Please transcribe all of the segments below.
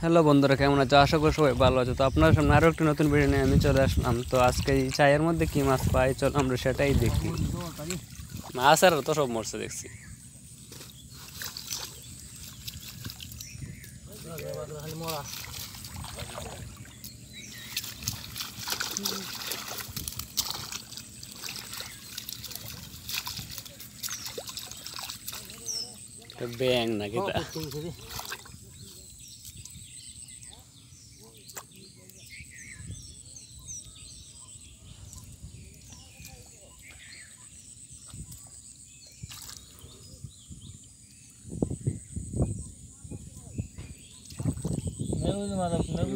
Hello বন্ধুরা, কেমন আছো? আশা করি সবাই ভালো আছো। তো আপনার সামনে আরও একটি নতুন ভিডিও নিয়ে আমি চলে আসলাম। তো আজকে এই চায়ের মধ্যে কী মাছ পাই, চলো আমরা সেটাই দেখি। মাছ আর তো সব মরছে দেখছি। ব্যাং নাকি তা?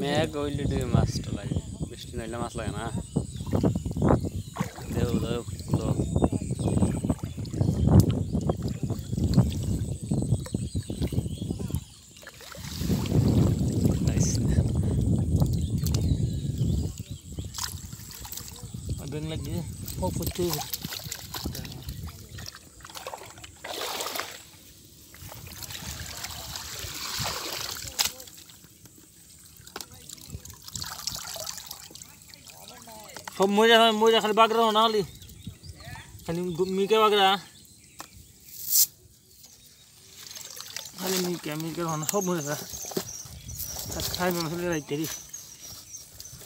মেঘ হইলে মাছটা লাগে, বৃষ্টি নাইলে মাছ লাগে না। দেও দেও Bên lagi, oh putih. Kau mau kali bagra mana kali? Kali mika bagra. Kali mika mana? Kau mau kah? Kali mana kali lagi tadi?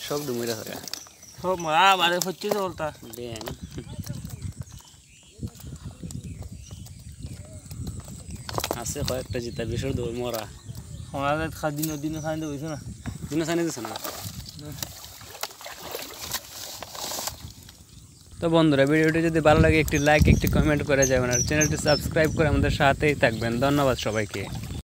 সব ডুমুরে থাকে। Kau mau bare putih tu orta. ব্যাং আছে কয়েকটা জিতা, বেশর দৌড় মরা। Orang ada khadin khan tu itu na. দিনে সানি দিছে না। তো বন্ধুরা, ভিডিওটি যদি ভালো লাগে একটি লাইক, একটি কমেন্ট করে যাবেন, আর চ্যানেলটি সাবস্ক্রাইব করে আমাদের সাথেই থাকবেন। ধন্যবাদ সবাইকে।